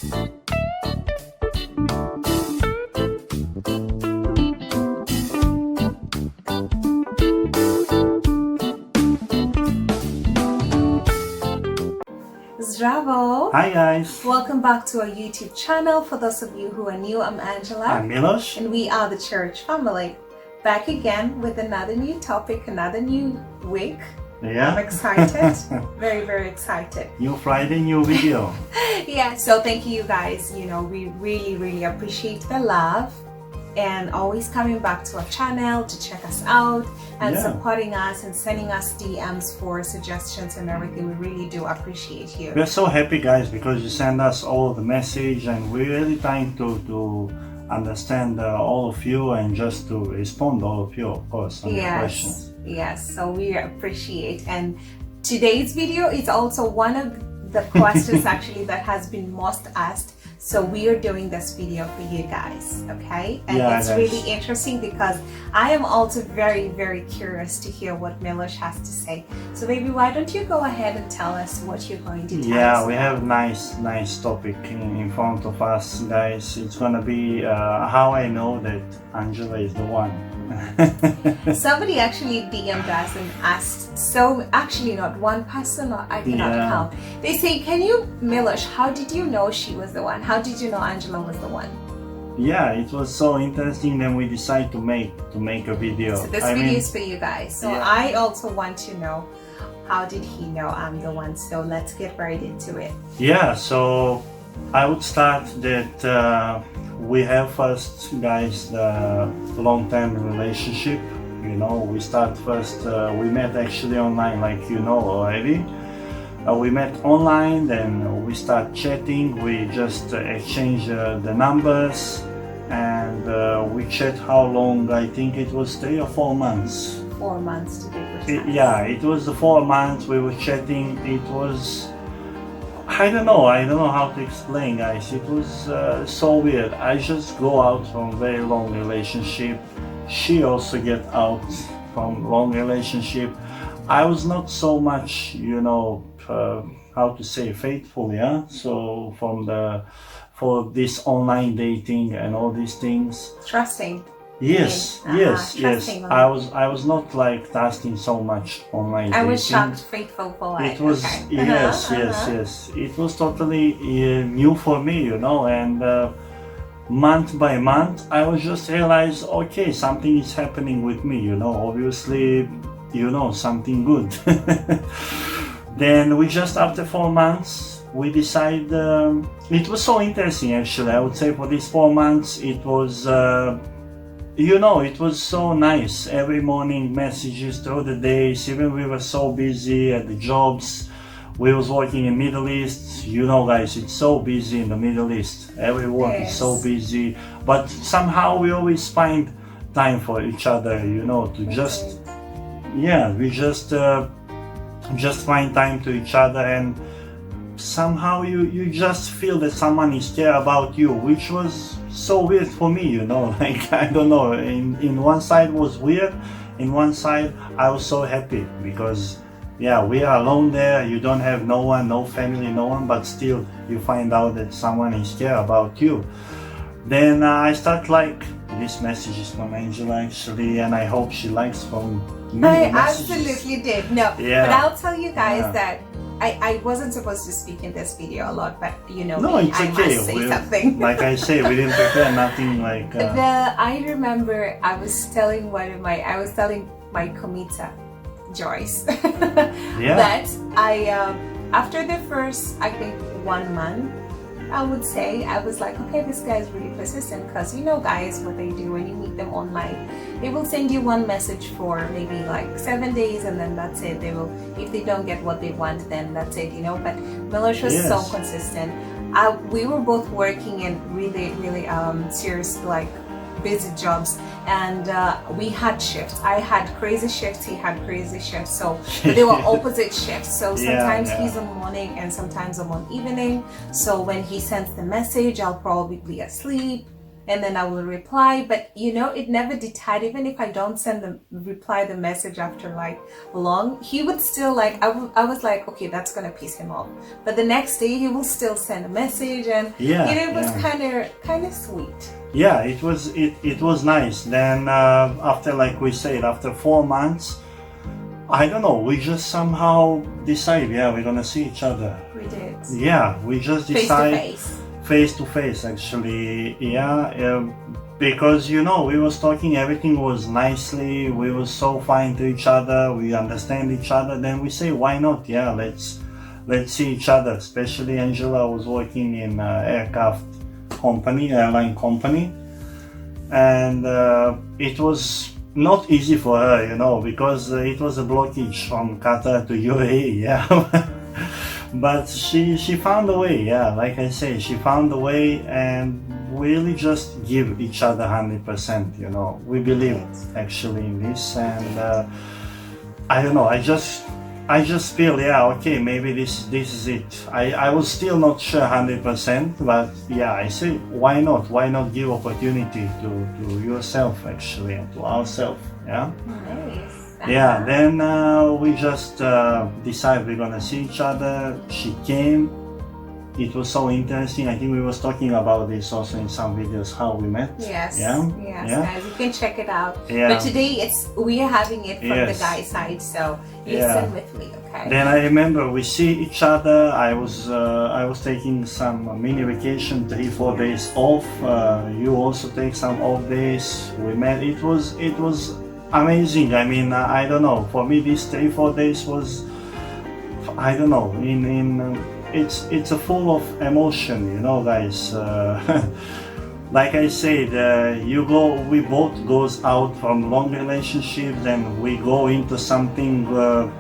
Zdravo! Hi guys! Welcome back to our YouTube channel. For those of you who are new, I'm Angela. I'm Milos. And we are the church family. Back again with another new topic, another new week. Yeah. I'm excited. Very, very excited. New Friday, new video. Yeah, so thank you guys. You know, we really, really appreciate the love and always coming back to our channel to check us out and supporting us and sending us DMs for suggestions and everything. We really do appreciate you. We're so happy guys because you send us all the message and we're really trying to understand all of you and just to respond all of you, of course, on your questions. Yes, so we appreciate. And today's video is also one of the questions actually that has been most asked. So we are doing this video for you guys, okay? And it's really interesting because I am also very, very curious to hear what Milos has to say. So baby, why don't you go ahead and tell us what you're going to tell us? Yeah, we have nice topic in front of us, guys. It's gonna be how I know that Angela is the one. Somebody actually DM'd us and asked, so actually not one person, or I cannot count. They say, can you, Milos, how did you know she was the one? How did you know Angela was the one? Yeah, it was so interesting. Then we decided to make a video. So this video is for you guys. So I also want to know, how did he know I'm the one? So let's get right into it. Yeah, so I would start that we have first, guys, the long-term relationship. You know, we start first, we met actually online, like you know already. We met online, then we start chatting, we just exchange the numbers, and we chat how long, I think it was 3 or 4 months. 4 months to be precise. Yeah, it was the 4 months we were chatting. It was, I don't know how to explain, guys. It was so weird. I just go out from very long relationship. She also get out from long relationship. I was not so much, you know, how to say, faithful, yeah. So for this online dating and all these things. Trusting. Yes. I was not like trusting so much online dating. I was shocked, faithful for life. It was yes. It was totally new for me, you know, and month by month I was just realized, okay, something is happening with me, you know, obviously, you know, something good. Then we just, after 4 months, we decided, it was so interesting actually. I would say for these 4 months it was you know, it was so nice. Every morning messages through the days, even we were so busy at the jobs. We was working in Middle East. You know, guys, it's so busy in the Middle East. Every work is so busy, but somehow we always find time for each other, you know, to just, we just find time to each other, and somehow you just feel that someone is care about you, which was so weird for me, you know, like, I don't know, in one side was weird, in one side I was so happy because we are alone there, you don't have no one, no family, no one, but still you find out that someone is care about you. Then I start like this message is from Angela actually, and I hope she likes from me. I absolutely did. No, but I'll tell you guys that I wasn't supposed to speak in this video a lot, but you know, it's I okay. must say something. Like I say, we didn't prepare nothing like. I remember I was telling my comita, Joyce, that after the first, I think, 1 month, I would say, I was like, okay, this guy is really persistent, because you know guys what they do when you meet them online. They will send you one message for maybe like 7 days, and then that's it. They will, if they don't get what they want, then that's it, you know. But Milos was so consistent. We were both working in really serious, like, busy jobs, and we had shifts. I had crazy shifts, he had crazy shifts, so they were opposite shifts. So sometimes he's on morning and sometimes I'm on evening. So when he sends the message, I'll probably be asleep, and then I will reply. But you know, it never deterred. Even if I don't send the message after like long, he would still like, I was like, okay, that's gonna piss him off. But the next day he will still send a message, and it was kind of sweet. Yeah, it was nice. Then after, like we said, after 4 months, I don't know, we just somehow decide, yeah, we're gonna see each other. We did. Yeah, we just decide face to face actually. Yeah, because you know, we was talking, everything was nicely, we were so fine to each other, we understand each other. Then we say, why not? Yeah, let's see each other. Especially Angela was working in airline company, and it was not easy for her, you know, because it was a blockage from Qatar to UAE, yeah. But she found a way, yeah, like I say, she found a way, and really just give each other 100%, you know. We believe actually in this, and I don't know, I just feel, yeah, okay, maybe this is it. I was still not sure 100%, but yeah, I say, why not give opportunity to yourself actually, and to ourselves, yeah. Nice. Yeah, then we just decide we're gonna see each other. She came. It was so interesting. I think we was talking about this also in some videos, how we met. Yes. Yeah. Yes, guys, you can check it out. Yeah. But today we are having it from the guy side, so listen with me, okay? Then I remember we see each other. I was taking some mini vacation, 3-4 days off. You also take some off days. We met. It was amazing. I mean, I don't know. For me, these 3-4 days was, I don't know. It's a full of emotion, you know, guys. Like I said, we both goes out from long relationships, and we go into something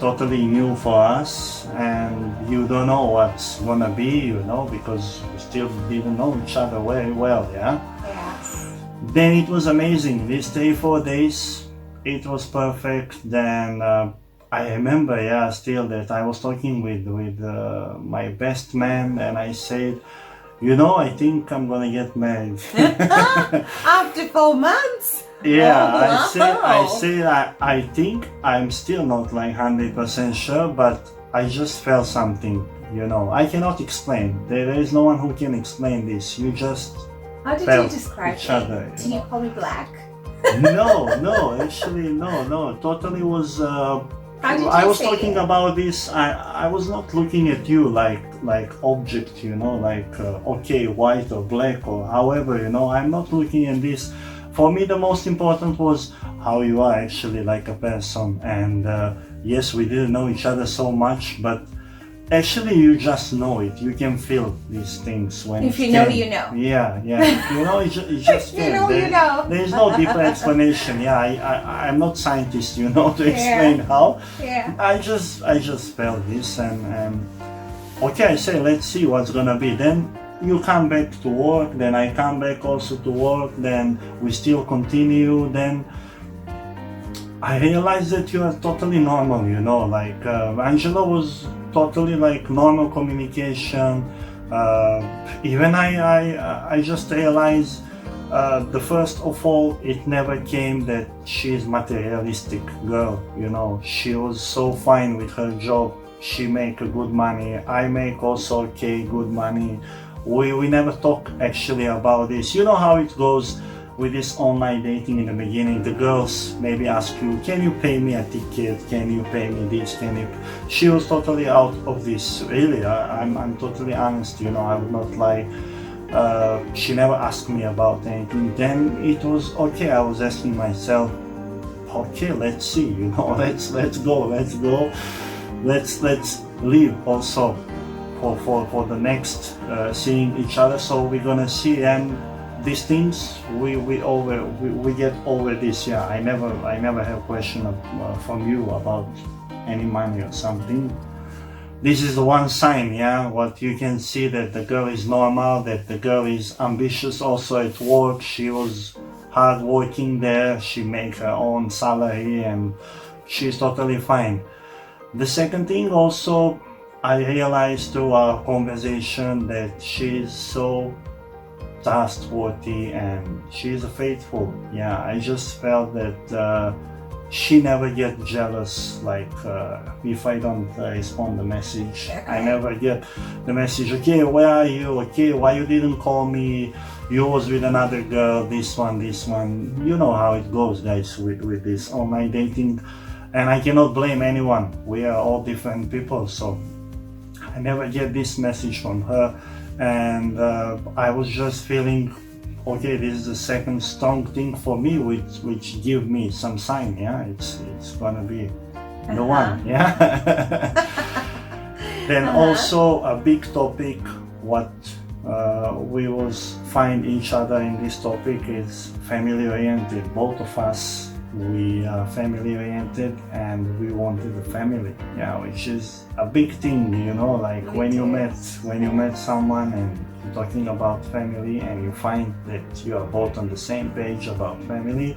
totally new for us, and you don't know what's gonna be, you know, because we still didn't know each other very well, yeah. Yes. Then it was amazing. These 3-4 days, it was perfect. Then I remember, yeah, still that I was talking with my best man, and I said, you know, I think I'm gonna get married. After 4 months? Yeah, oh, wow. I think I'm still not like 100% sure, but I just felt something, you know. I cannot explain. There is no one who can explain this. You just How did felt you describe each other. Do you call me black? No, actually, no. Totally was. I was talking about this. I was not looking at you like object, you know, like okay, white or black or however, you know. I'm not looking at this. For me, the most important was how you are actually like a person. And yes, we didn't know each other so much, but actually you just know it. You can feel these things when if you know, you know. Yeah. If you know, you just can. you know. There's no deeper explanation. Yeah, I'm not scientist, you know, to explain how. Yeah. I just felt this, and okay, I say, let's see what's gonna be. Then you come back to work, then I come back also to work, then we still continue. Then I realized that you are totally normal, you know, like Angela was totally like normal communication. Even I just realized the first of all, it never came that she's materialistic girl, you know. She was so fine with her job. She make good money. I make also okay, good money. We never talk actually about this. You know how it goes with this online dating in the beginning. The girls maybe ask you, can you pay me a ticket? Can you pay me this? She was totally out of this. Really, I'm totally honest, you know, I would not lie. She never asked me about anything. Then it was okay. I was asking myself, okay, let's see, you know, let's go. Let's live also for the next seeing each other. So we're gonna see, and these things we get over this. Yeah, I never have question from you about any money or something. This is the one sign, yeah, what you can see, that the girl is normal, that the girl is ambitious also at work. She was hard working there, she make her own salary, and she's totally fine. The second thing also, I realized through our conversation that she's so trustworthy, and she's faithful. Yeah, I just felt that she never get jealous, like if I don't respond the message. Okay. I never get the message, okay, where are you? Okay, why you didn't call me? You was with another girl, this one. You know how it goes, guys, with this online dating. And I cannot blame anyone. We are all different people, so I never get this message from her. And I was just feeling, okay, this is the second strong thing for me, which give me some sign. Yeah, it's gonna be the one. Yeah. Then also a big topic, what we will find each other in this topic is family oriented. Both of us, we are family oriented, and we wanted a family. Yeah, which is a big thing, you know, like when you met someone and you're talking about family and you find that you are both on the same page about family,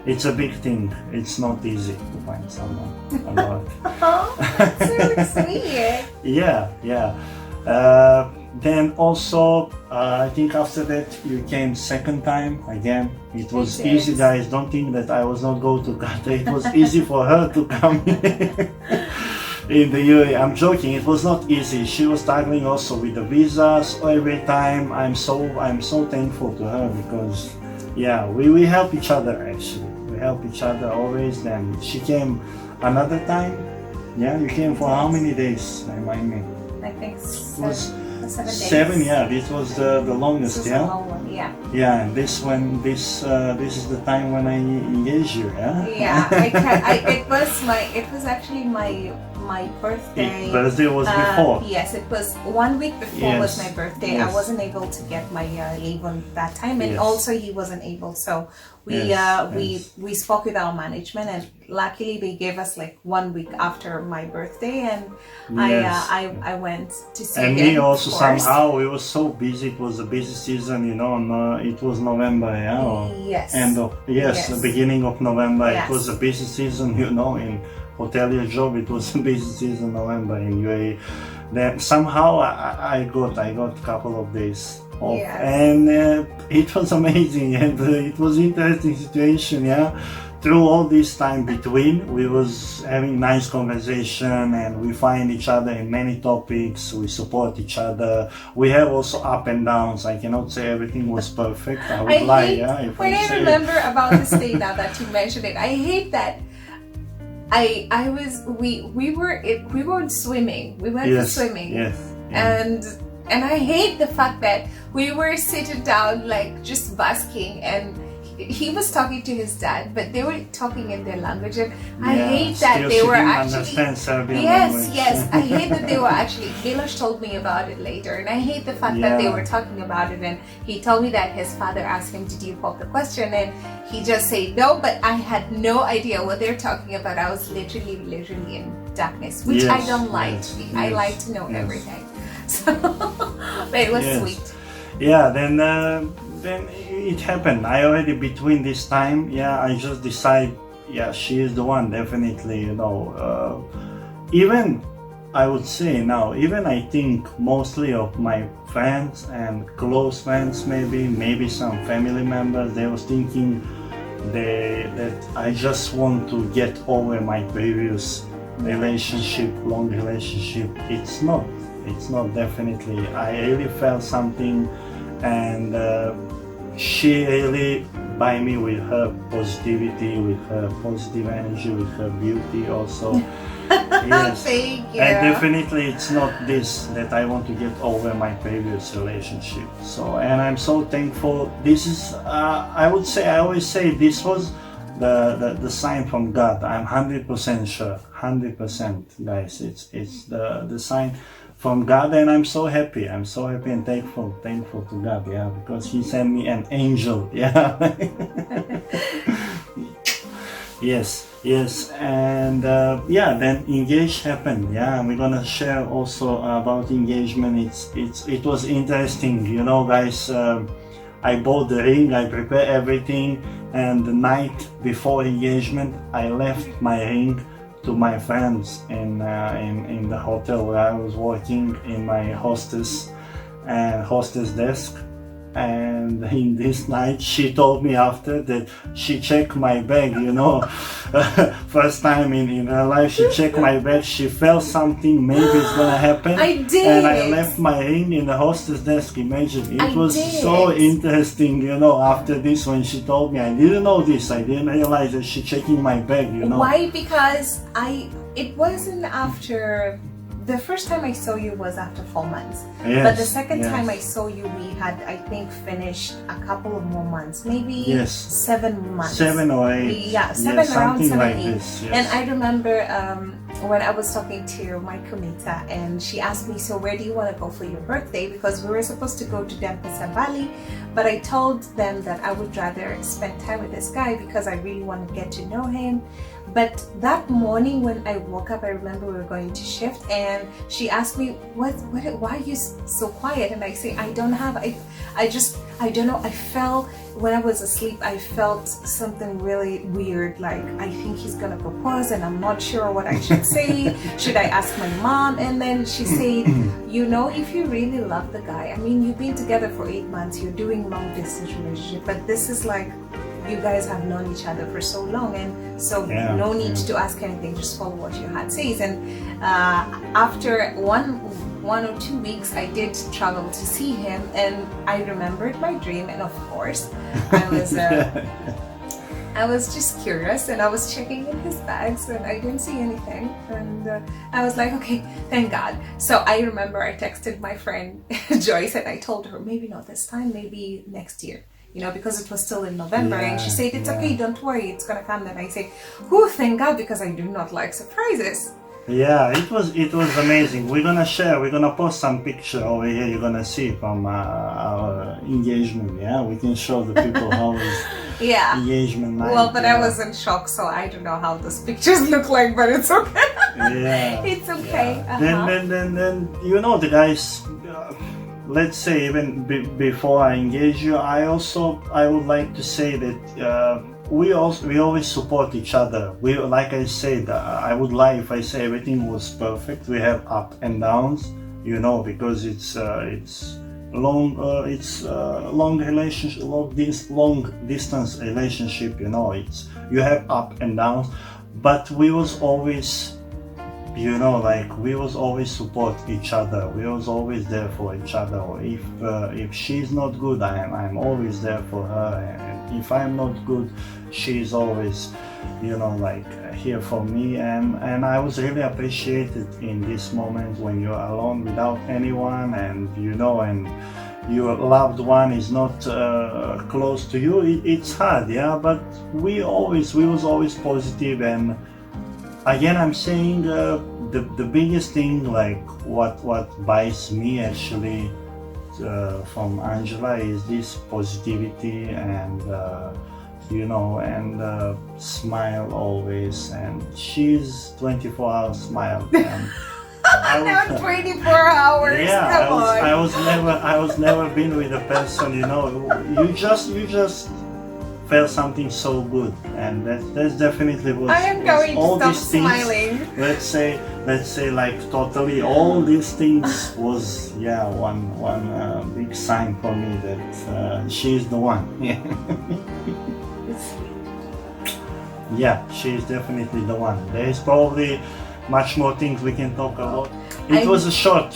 it's a big thing. It's not easy to find someone about. Oh, that's so sweet. Yeah. Then also, I think after that you came second time again. It was easy, guys. Don't think that I was not going to Qatar. It was easy for her to come in the UAE. I'm joking. It was not easy. She was struggling also with the visas every time. I'm so thankful to her because, yeah, we help each other actually. We help each other always. Then she came another time. Yeah, you came for how many days? Remind me. I think It was 7 days. 7, yeah. This was the longest, This was yeah. a long one, yeah. Yeah, and this is the time when I engaged you, yeah. Yeah, it was actually my birthday. Birthday was before. Yes, it was 1 week before was my birthday. Yes. I wasn't able to get my leave on that time, and Yes. also he wasn't able. So we spoke with our management, and luckily they gave us like 1 week after my birthday, and I went to see And him. me also of course. somehow we were so busy. It was a busy season, you know. And, it was November, yeah. Or Yes. the beginning of November. Yes. It was a busy season, you know. In hotelier job, it was a busy season, November in UAE. Then somehow I got a couple of days off, Yes. and it was amazing, and it was interesting situation, yeah. Through all this time between, we was having nice conversation, and we find each other in many topics. We support each other. We have also up and downs. I cannot say everything was perfect. I would lie, yeah. If When I say remember about this day now that you mentioned it, I hate that. We were swimming. We went to swimming. Yes. And I hate the fact that we were sitting down like just basking, and he was talking to his dad, but they were talking in their language, and I hate that they were actually understand Serbian yes language. I hate that they were actually Miloš told me about it later, and I hate the fact that they were talking about it, and he told me that his father asked him to default the question, and he just said no, but I had no idea what they're talking about. I was literally in darkness, which I don't like. I like to know everything. So but it was sweet. Yeah, then it happened. I already between this time, I just decide, she is the one, definitely, you know. Even I would say now, even I think mostly of my friends and close friends, maybe some family members, they was thinking that I just want to get over my previous relationship, long relationship. It's not definitely. I really felt something, and she really by me with her positivity, with her positive energy, with her beauty also. Yes. Thank you. And definitely it's not this that I want to get over my previous relationship. So, and I'm so thankful. This is, I always say this was the sign from God. I'm 100% sure, 100% guys. It's the sign from God, and I'm so happy and thankful to God, because He sent me an angel, Yes, and then engage happened, and we're gonna share also about engagement. It was interesting, you know, guys. I bought the ring, I prepared everything, and the night before engagement, I left my ring to my friends in the hotel where I was working, in my hostess desk, And in this night, she told me after that she checked my bag, you know. First time in her life, she checked my bag. She felt something, maybe it's gonna happen. I did. And I left my ring in the hostess desk. Imagine, it was did. so interesting, you know. After this, when she told me, I didn't know this. I didn't realize that she checking my bag, you know. Why? Because it wasn't after. The first time I saw you was after 4 months. Yes, But the second yes. time I saw you, we had, I think, finished a couple of more months, maybe Yes. 7 months. 7 or 8. Yeah, Yes, around something 7, like 8. this. Yes. And I remember when I was talking to my comita, and she asked me, so where do you want to go for your birthday? Because we were supposed to go to Denpasar, Bali, but I told them that I would rather spend time with this guy because I really want to get to know him. But that morning when I woke up, I remember we were going to shift, and she asked me, why are you so quiet? And I say, I don't know, I felt, when I was asleep, I felt something really weird, like I think he's gonna propose and I'm not sure what I should say. Should I ask my mom? And then she said, you know, if you really love the guy, I mean, you've been together for 8 months, you're doing long distance relationship, but this is like, you guys have known each other for so long, and so no need to ask anything, just follow what your heart says. And after one or 2 weeks, I did travel to see him, and I remembered my dream, and of course I was just curious, and I was checking in his bags, and I didn't see anything, and I was like, okay, thank God. So I remember I texted my friend Joyce, and I told her, maybe not this time, maybe next year, you know, because it was still in November. And she said, it's okay, don't worry, it's gonna come. And I said, oh, thank God, because I do not like surprises. Yeah, it was amazing. We're gonna post some picture over here. You're gonna see from our engagement. Yeah, we can show the people how was engagement night. Well, but I was in shock, so I don't know how those pictures look like, but it's okay. Yeah, it's okay. Yeah. Then you know, the guys. Let's say even before I engage you, I would like to say that we always support each other. We, like I said, I would lie if I say everything was perfect. We have up and downs, you know, because it's long relationship, long distance relationship. You know, you have up and downs, but we was always, you know, like we was always support each other. We was always there for each other. If she's not good, I'm always there for her. And if I'm not good, she's always, you know, like here for me. And I was really appreciated in this moment when you're alone without anyone, and you know, and your loved one is not close to you. It's hard, yeah. But we was always positive. And again, I'm saying the biggest thing, like what buys me actually from Angela is this positivity and you know, and smile always. And she's 24-hour smile. And now 24 hours. Yeah, Come on. I was never been with a person, you know. You just felt something so good, and that's definitely what I am going all to stop these things, smiling. let's say like totally all these things was one big sign for me that she's the one. Yeah, she's definitely the one. There is probably much more things we can talk about. It was a short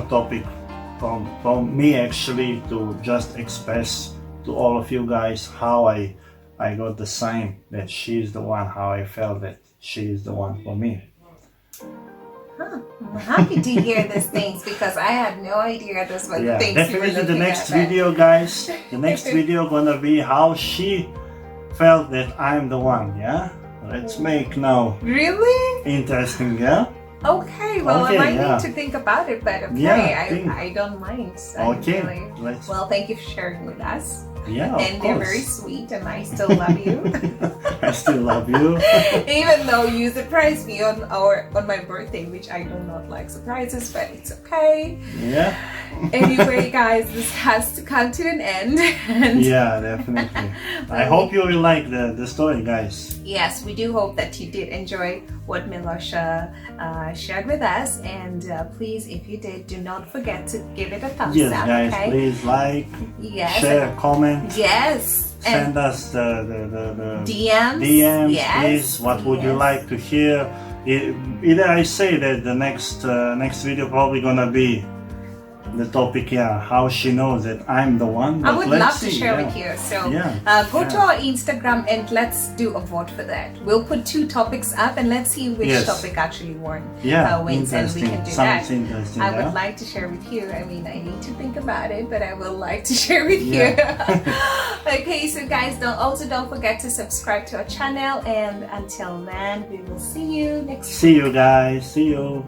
topic from me actually, to just express to all of you guys how I got the sign that she's the one, how I felt that she is the one for me. I'm happy to hear these things, because I had no idea this was the things you were definitely the looking next at. video, guys. The next video gonna be how she felt that I'm the one. Yeah, let's make now Really? interesting. Yeah. Okay, well, Okay, I might yeah. need to think about it, but okay, Yeah, I don't mind. Okay, Really. Well, thank you for sharing with us. Yeah, of And they're course. very sweet, and I still love you. I still love you. Even though you surprised me on my birthday, which I do not like surprises, but it's okay. Yeah. Anyway, guys, this has to come to an end. And Yeah, definitely. I hope you will like the story, guys. yes, we do hope that you did enjoy what Milosha shared with us, and please, if you did, do not forget to give it a thumbs Yes, up. guys, Okay? please like, Yes. share, comment. Yes. Send us the DMs. DMs, Yes. please. What would you Yes. like to hear? Either I say that the next video probably gonna be the topic, how she knows that I'm the one. I but would let's love to see, share with you. So go to our Instagram and let's do a vote for that. We'll put 2 topics up and let's see which topic actually wins. And we can do Sounds that. interesting. I would like to share with you. I mean, I need to think about it, but I will like to share with you. Okay, so guys, don't forget to subscribe to our channel, and until then, we will see you next week. See you guys. See you.